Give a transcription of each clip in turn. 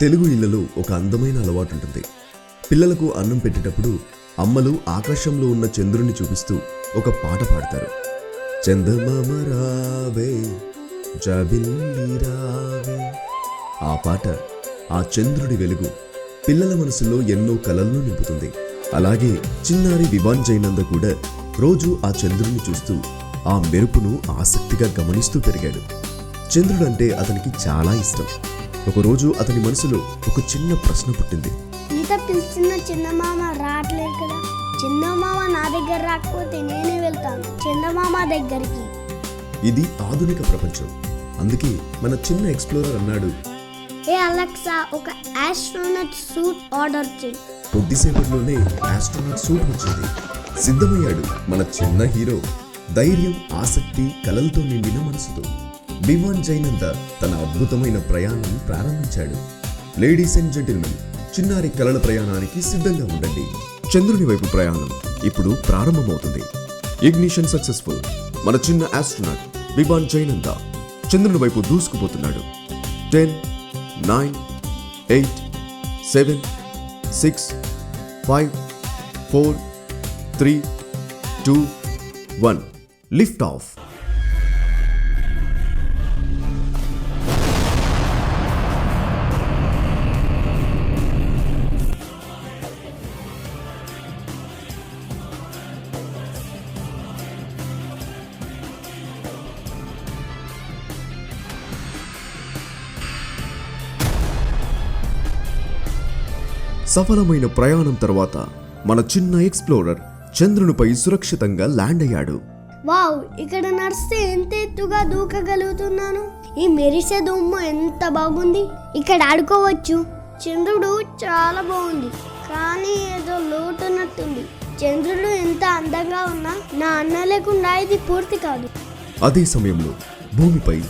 తెలుగు ఇళ్లలో ఒక అందమైన అలవాటు ఉంటుంది. పిల్లలకు అన్నం పెట్టేటప్పుడు అమ్మలు ఆకాశంలో ఉన్న చంద్రుని చూపిస్తూ ఒక పాట పాడతారు. చందమామ రావే జాబిల్లి రావే. ఆ పాట, ఆ చంద్రుడి వెలుగు పిల్లల మనసులో ఎన్నో కలలను నింపుతుంది. అలాగే చిన్నారి వివాన్ జైనంద కూడా రోజు ఆ చంద్రుడిని చూస్తూ ఆ మెరుపును ఆసక్తిగా గమనిస్తూ పెరిగాడు. చంద్రుడంటే అతనికి చాలా ఇష్టం. ఒకరోజు అతని మనసులో ఒక చిన్న ప్రశ్న పుట్టింది. ఇంత పిలిచిన చందమామ రావట్లేదు కదా, చందమామ నా దగ్గర రాకపోతే నేనే వెళ్తాను చందమామ దగ్గరికి. ఇది ఆధునిక ప్రపంచం. అందుకే మన చిన్న ఎక్స్ప్లోరర్ అన్నాడు, ఏ అలెక్సా, ఒక ఆస్ట్రోనట్ సూట్ ఆర్డర్ చేయి. కొద్దిసేపట్లోనే ఆస్ట్రోనట్ సూట్ వచ్చింది. సిద్ధమయ్యాడు మన చిన్న హీరో, ధైర్యం, ఆసక్తి, కలలతో నిండిన మనసుతో. వివాన్ జైనంద తన అద్భుతమైన ప్రయాణం ప్రారంభించాడు. లేడీస్ అండ్ జెంటిల్మెన్, చిన్నారి కలల ప్రయాణానికి సిద్ధంగా ఉండండి. చంద్రుని వైపు ప్రయాణం ఇప్పుడు ప్రారంభమవుతుంది. Ignition successful. మన చిన్న ఆస్ట్రోనాట్ వివాన్ జైనంద చంద్రుని వైపు దూసుకుపోతున్నాడు. 10, 9, 8, 7, 6, 5, 4, 3, 2, 1. Lift of. సఫలమైన ప్రయాణం తర్వాత మన చిన్న ఎక్స్ప్లోరర్ చంద్రునిపై సురక్షితంగా ల్యాండ్ అయ్యాడు. వావ్, ఇక్కడ నడిస్తే ఎంత ఎత్తుగా దూకగలుగుతున్నాను. ఈ మెరిసే దుమ్ము ఎంత బాగుంది. ఇక్కడ ఆడుకోవచ్చు. చంద్రుడు చాలా బాగుంది, కానీ ఏదో లోటున్నట్టుంది. చంద్రుడు ఎంత అందంగా ఉన్నా నా అన్న లేకుండా ఇది పూర్తి కాదు. అదే సమయంలో భూమిపై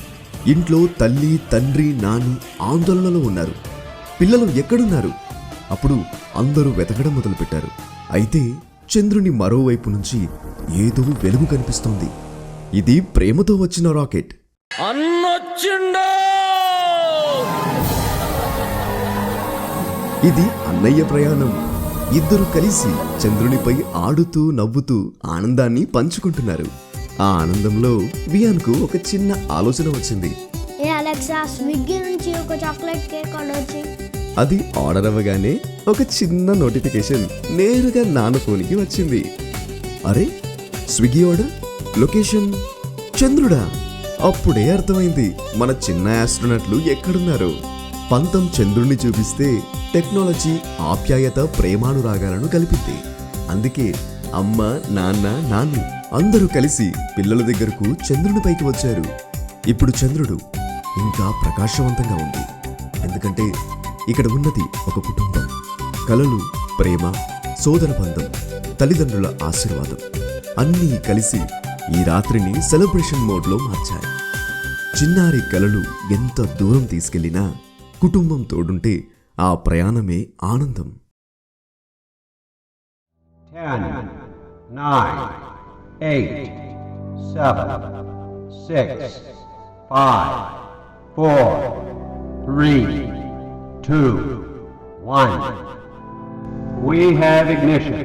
ఇంట్లో తల్లి, తండ్రి, నాని ఆందోళనలో ఉన్నారు. పిల్లలు ఎక్కడున్నారు? అప్పుడు అందరూ వెతకడం మొదలుపెట్టారు. అయితే చంద్రుని మరోవైపు నుంచి ఏదో వెలుగు కనిపిస్తోంది. ఇది ప్రేమతో వచ్చిన రాకెట్. ఇది అన్నయ్య ప్రయాణం. ఇద్దరు కలిసి చంద్రునిపై ఆడుతూ నవ్వుతూ ఆనందాన్ని పంచుకుంటున్నారు. ఆ ఆనందంలో వియాన్కు ఒక చిన్న ఆలోచన వచ్చింది. ఏ అలెక్సా, స్విగ్గీ నుంచి ఒక చాక్లెట్ కేక్ ఆర్డర్ చేయి. అది ఆర్డర్ అవ్వగానే ఒక చిన్న నోటిఫికేషన్ నేరుగా నాన్న ఫోన్కి వచ్చింది. అరే, స్విగ్గీ ఆర్డర్, లొకేషన్ చంద్రుడా! అప్పుడే అర్థమైంది మన చిన్న ఆస్ట్రోనట్లు ఎక్కడున్నారో. పంతం చంద్రుణ్ణి చూపిస్తే టెక్నాలజీ ఆప్యాయత, ప్రేమానురాగాలను కలిపింది. అందుకే అమ్మ, నాన్న, నాని అందరూ కలిసి పిల్లల దగ్గరకు చంద్రునిపైకి వచ్చారు. ఇప్పుడు చంద్రుడు ఇంకా ప్రకాశవంతంగా ఉంది. ఎందుకంటే ఇక్కడ ఉన్నది ఒక కుటుంబం. కలలు, ప్రేమ, సోదర బంధం, తల్లిదండ్రుల ఆశీర్వాదం అన్నీ కలిసి ఈ రాత్రిని సెలబ్రేషన్ మోడ్లో మార్చాయి. చిన్నారి కలలు ఎంత దూరం తీసుకెళ్లినా కుటుంబం తోడుంటే ఆ ప్రయాణమే ఆనందం. 10, 9, 8, 7, 6, 5, 4, 3, 2, 1. We have ignition.